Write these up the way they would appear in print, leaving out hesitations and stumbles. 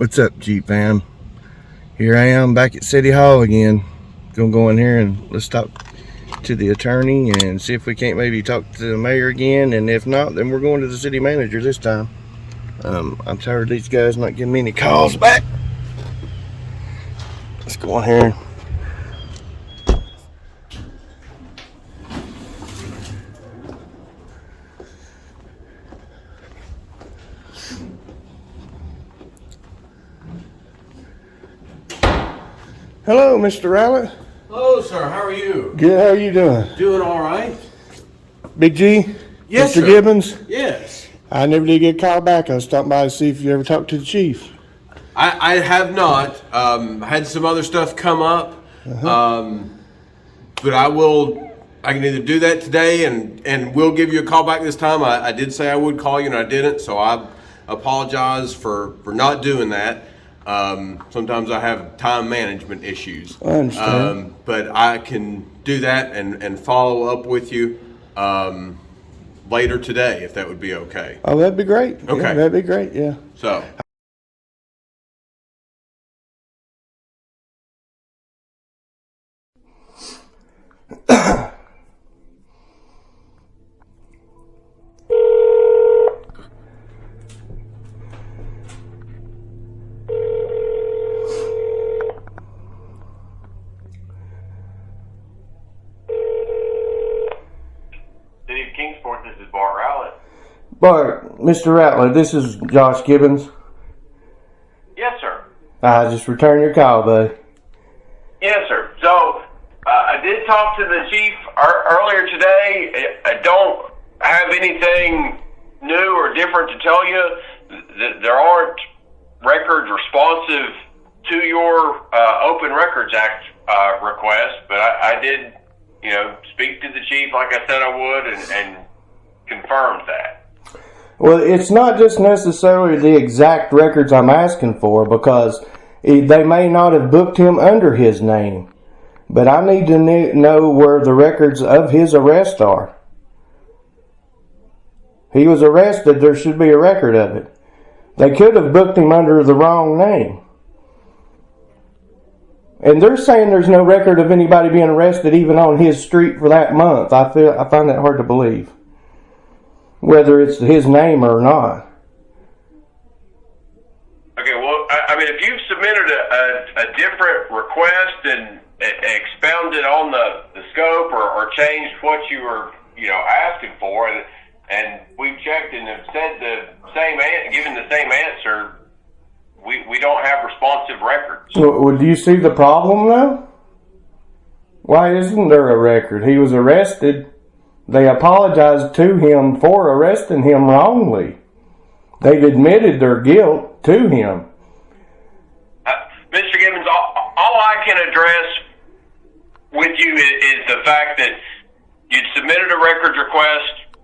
What's up, Jeep fam? Here I am back at City Hall again. Gonna go in here and let's talk to the attorney and see if we can't maybe talk to the mayor again, and if not, then we're going to the city manager this time. I'm tired of these guys not giving me any calls back. Let's go in here. Hello, Mr. Rowlet. Hello, sir. How are you? Good, how are you doing? Doing all right. Big G? Yes, Mr. sir. Gibbons? Yes. I never did get a call back. I was stopping by to see if you ever talked to the chief. I have not. Had some other stuff come up. But I can either do that today and we'll give you a call back this time. I did say I would call you and I didn't, so I apologize for not doing that. Sometimes I have time management issues. I understand. But I can do that and follow up with you later today, if that would be okay. Oh, that'd be great. Okay. Yeah, that'd be great, yeah. So. City of Kingsport, this is Bart Rowlet. Bart, Mr. Rattler, this is Josh Gibbons. Yes, sir. I just returned your call, bud. Yes, sir. So, I did talk to the chief earlier today. I don't have anything new or different to tell you. There aren't records responsive to your Open Records Act request, but I did, speak to the chief like I said I would and confirmed that. Well, it's not just necessarily the exact records I'm asking for, because they may not have booked him under his name. But I need to know where the records of his arrest are. He was arrested, there should be a record of it. They could have booked him under the wrong name. And they're saying there's no record of anybody being arrested even on his street for that month. I find that hard to believe, whether it's his name or not. Okay, well, I mean, if you've submitted a different request and expounded on the scope or changed what you were, asking for, and we've checked and have said given the same answer, we don't have responsive records. Well, do you see the problem though? Why isn't there a record? He was arrested. They apologized to him for arresting him wrongly. They've admitted their guilt to him. Mr. Gibbons, all I can address with you is the fact that you'd submitted a records request.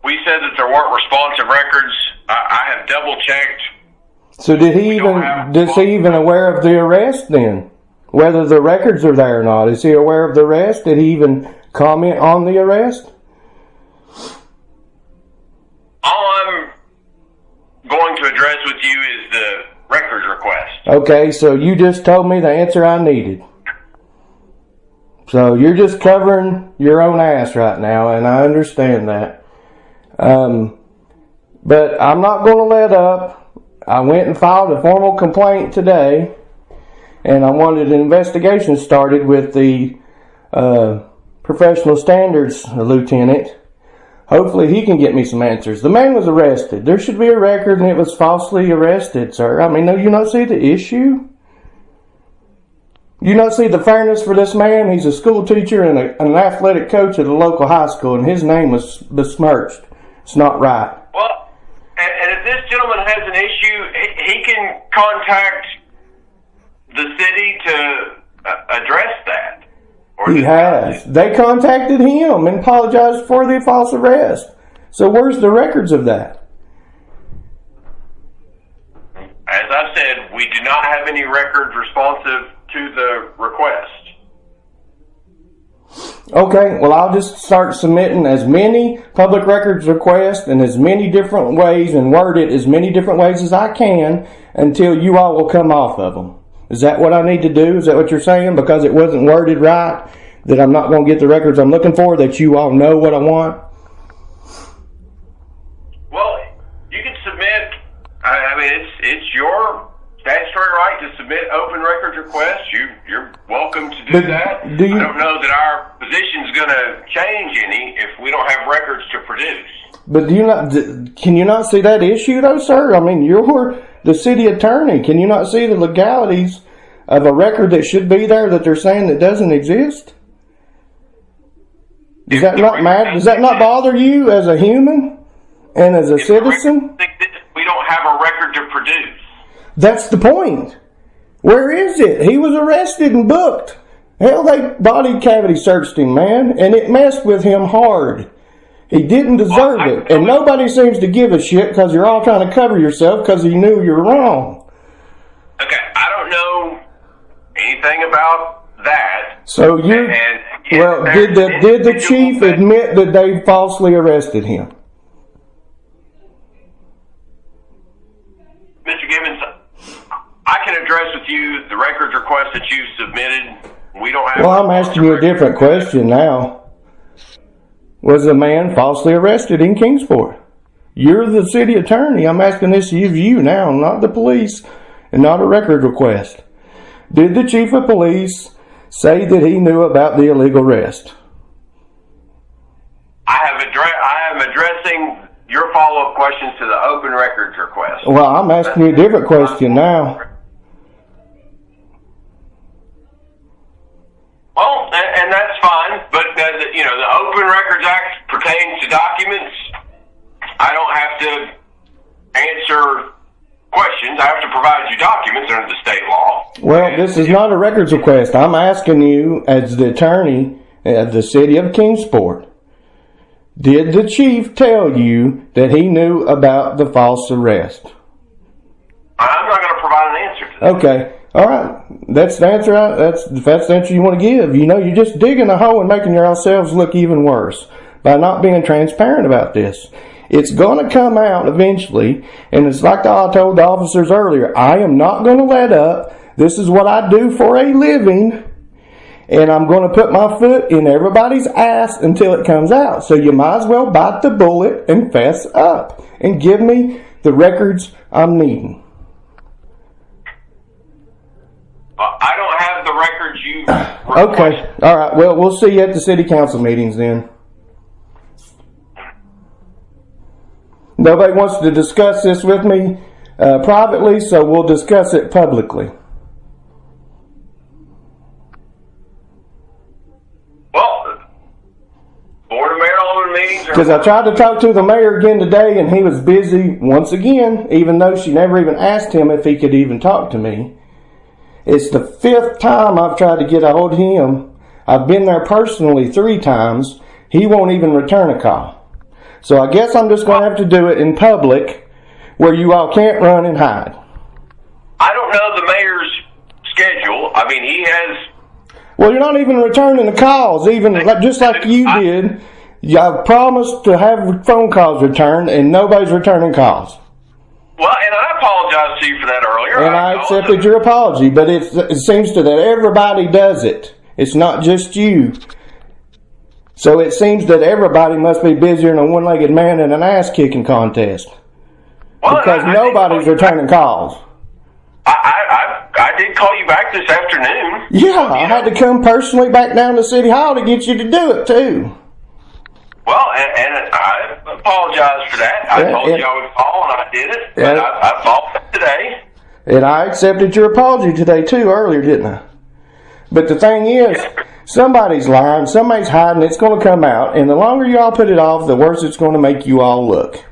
We said that there weren't responsive records. I have double checked. So is he even aware of the arrest then? Whether the records are there or not? Is he aware of the arrest? Did he even comment on the arrest? All I'm going to address with you is the records request. Okay, so you just told me the answer I needed. So you're just covering your own ass right now, and I understand that. But I'm not going to let up. I went and filed a formal complaint today, and I wanted an investigation started with the professional standards lieutenant. Hopefully he can get me some answers. The man was arrested. There should be a record, and it was falsely arrested, sir. I mean, do you not see the issue? You not see the fairness for this man? He's a school teacher and an athletic coach at a local high school, and his name was besmirched. It's not right. Well, and if this gentleman has an issue, he can contact the city to address that. He has. They contacted him and apologized for the false arrest. So where's the records of that? As I said, we do not have any records responsive to the request. Okay, well, I'll just start submitting as many public records requests in as many different ways and word it as many different ways as I can until you all will come off of them. Is that what I need to do? Is that what you're saying? Because it wasn't worded right, that I'm not going to get the records I'm looking for, that you all know what I want? Well, you can submit, I mean, it's your statutory right to submit open records requests. You're welcome to do that. I don't know that our position's going to change any if we don't have records to produce. But can you not see that issue though, sir? I mean, you're the city attorney. Can you not see the legalities of a record that should be there that they're saying that doesn't exist? Does that not matter? Does that not bother you as a human and as a citizen? We don't have a record to produce. That's the point. Where is it? He was arrested and booked. Hell, they body cavity searched him, man, and it messed with him hard. He didn't deserve it, and nobody seems to give a shit because you're all trying to cover yourself because you knew you were wrong. Okay, I don't know anything about that. So did the chief admit that they falsely arrested him? Mr. Gibbons, I can address with you the records request that you submitted. We don't have. Well, I'm asking you a different question now. Was the man falsely arrested in Kingsport? You're the city attorney. I'm asking this of you now, not the police, and not a record request. Did the chief of police say that he knew about the illegal arrest? I am addressing your follow-up questions to the open records request. Well, I'm asking you a different question now. Well, and that's fine, but the Open Records Act pertains to documents. I don't have to answer questions. I have to provide you documents under the state law. Well, this is not a records request. I'm asking you, as the attorney of the city of Kingsport, did the chief tell you that he knew about the false arrest? I'm not going to provide an answer to that. Okay. All right. That's the answer. That's the answer you want to give. You're just digging a hole and making yourselves look even worse by not being transparent about this. It's going to come out eventually, and it's like I told the officers earlier, I am not going to let up. This is what I do for a living, and I'm going to put my foot in everybody's ass until it comes out. So you might as well bite the bullet and fess up and give me the records I'm needing. I don't have the records you Okay. All right. Well, we'll see you at the city council meetings then. Nobody wants to discuss this with me privately, so we'll discuss it publicly. Well, Board of Mayor Alderman meetings. Because I tried to talk to the mayor again today, and he was busy once again, even though she never even asked him if he could even talk to me. It's the 5th time I've tried to get a hold of him. I've been there personally 3 times. He won't even return a call. So I guess I'm just going to have to do it in public where you all can't run and hide. I don't know the mayor's schedule. I mean, he has... Well, you're not even returning the calls, just like you did. I've promised to have phone calls returned, and nobody's returning calls. Well, and I apologize to you for that earlier. And I accepted your apology, but it seems to that everybody does it. It's not just you. So it seems that everybody must be busier than a one-legged man in an ass-kicking contest. Well, because nobody's returning calls. I did call you back this afternoon. Yeah, I had to come personally back down to City Hall to get you to do it, too. Well, and I apologize for that. I told you I would call, and I did it. But I followed today. And I accepted your apology today, too, earlier, didn't I? But the thing is, somebody's lying, somebody's hiding, it's going to come out. And the longer you all put it off, the worse it's going to make you all look.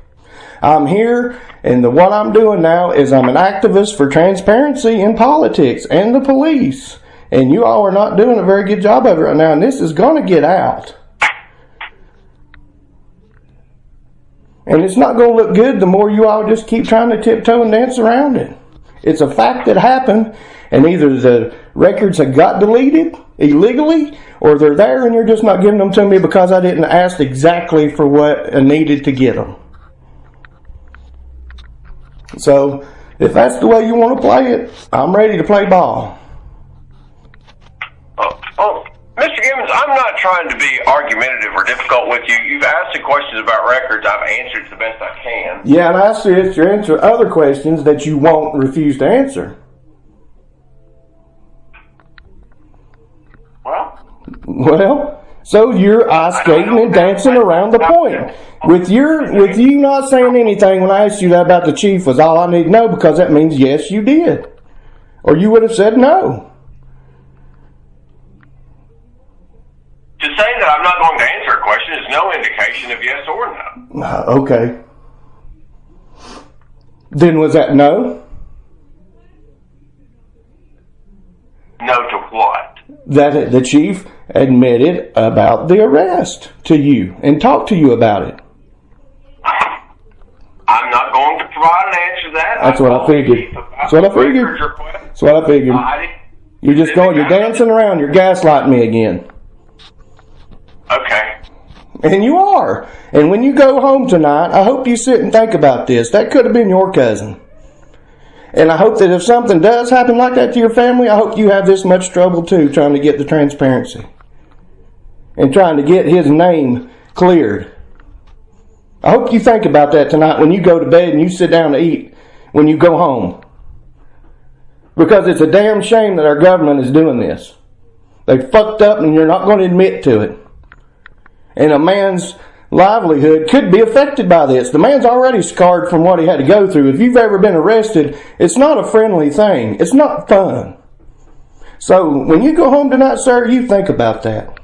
I'm here, and what I'm doing now is I'm an activist for transparency in politics and the police. And you all are not doing a very good job of it right now, and this is going to get out. And it's not going to look good the more you all just keep trying to tiptoe and dance around it. It's a fact that happened, and either the records have got deleted illegally, or they're there and you're just not giving them to me because I didn't ask exactly for what I needed to get them. So, if that's the way you want to play it, I'm ready to play ball. Mr. Gibbons, I'm not trying to be argumentative or difficult with you. You've asked the questions about records. I've answered the best I can. Yeah, and I asked you to answer other questions that you won't refuse to answer. Well, so you're skating and dancing around the point. With you not saying anything when I asked you that about the chief was all I need to know, because that means yes, you did. Or you would have said no. To say that I'm not going to answer a question is no indication of yes or no. Okay. Then was that no? No to what? That the chief admitted about the arrest to you and talked to you about it. I'm not going to provide an answer to that. That's what I figured. That's what I figured. That's what I figured. You're dancing around. You're gaslighting me again. Okay. And you are. And when you go home tonight, I hope you sit and think about this. That could have been your cousin. And I hope that if something does happen like that to your family, I hope you have this much trouble too, trying to get the transparency. And trying to get his name cleared. I hope you think about that tonight when you go to bed and you sit down to eat when you go home. Because it's a damn shame that our government is doing this. They fucked up and you're not going to admit to it. And a man's livelihood could be affected by this. The man's already scarred from what he had to go through. If you've ever been arrested, it's not a friendly thing. It's not fun. So when you go home tonight, sir, you think about that.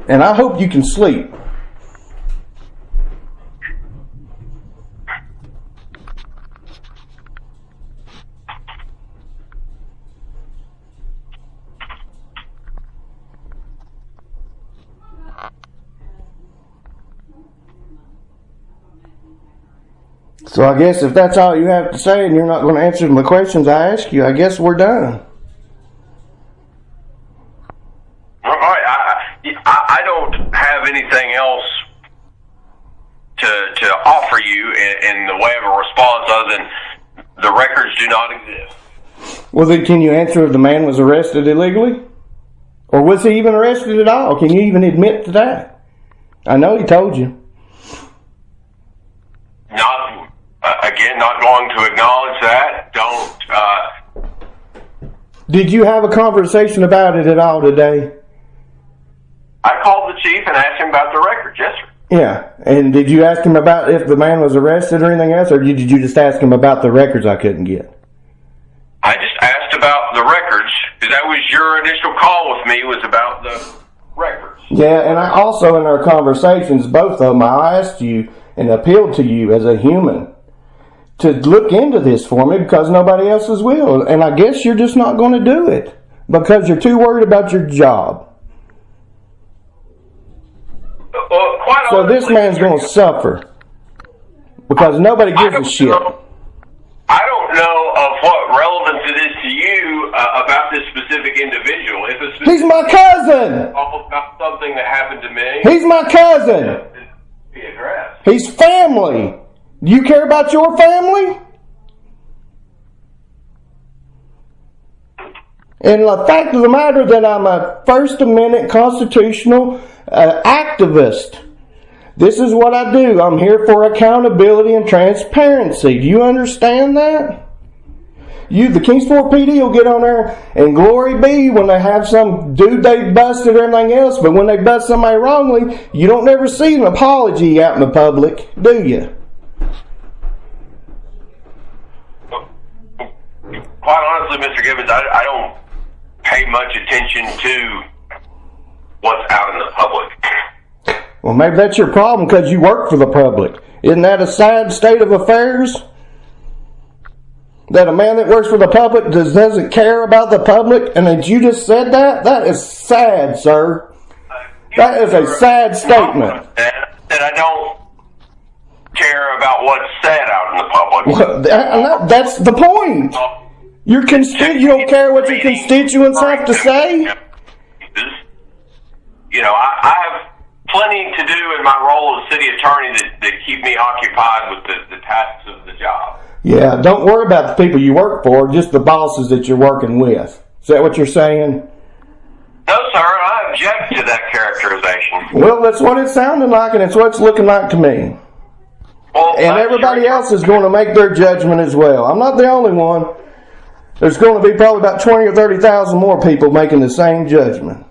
And I hope you can sleep. So I guess if that's all you have to say and you're not going to answer the questions I ask you, I guess we're done. All right. I don't have anything else to offer you in the way of a response other than the records do not exist. Well, then can you answer if the man was arrested illegally? Or was he even arrested at all? Can you even admit to that? I know he told you. Not going to acknowledge that. Did you have a conversation about it at all today? I called the chief and asked him about the records, yes, sir. Yeah, and did you ask him about if the man was arrested or anything else, or did you just ask him about the records I couldn't get? I just asked about the records, because that was your initial call with me, was about the records. Yeah, and I also in our conversations, both of them, I asked you and appealed to you as a human to look into this for me because nobody else will. And I guess you're just not going to do it because you're too worried about your job. So this man's going to suffer because nobody gives a shit. I don't know of what relevance it is to you about this specific individual. He's my cousin. About something that happened to me. He's my cousin. He's family. Do you care about your family? And the fact of the matter that I'm a First Amendment constitutional activist. This is what I do. I'm here for accountability and transparency. Do you understand that? The Kingsport PD will get on there and glory be when they have some dude they busted or anything else, but when they bust somebody wrongly, you don't ever see an apology out in the public, do you? Quite honestly, Mr. Gibbons, I don't pay much attention to what's out in the public. Well, maybe that's your problem because you work for the public. Isn't that a sad state of affairs? That a man that works for the public doesn't care about the public, and that you just said that? That is sad, sir. That is a sad statement. That I don't care about what's said out in the public. Well, that's the point. You don't care what your constituents have to say? You know, I have plenty to do in my role as city attorney that keep me occupied with the tasks of the job. Yeah, don't worry about the people you work for, just the bosses that you're working with. Is that what you're saying? No, sir, I object to that characterization. Well, that's what it's sounding like, and it's what it's looking like to me. Well, And everybody else is going to make their judgment as well. I'm not the only one. There's going to be probably about 20 or 30,000 more people making the same judgment.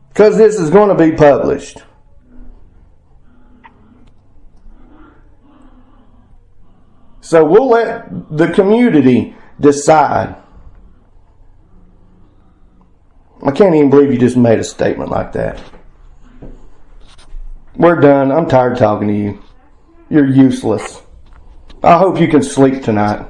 Because this is going to be published. So we'll let the community decide. I can't even believe you just made a statement like that. We're done. I'm tired of talking to you. You're useless. I hope you can sleep tonight.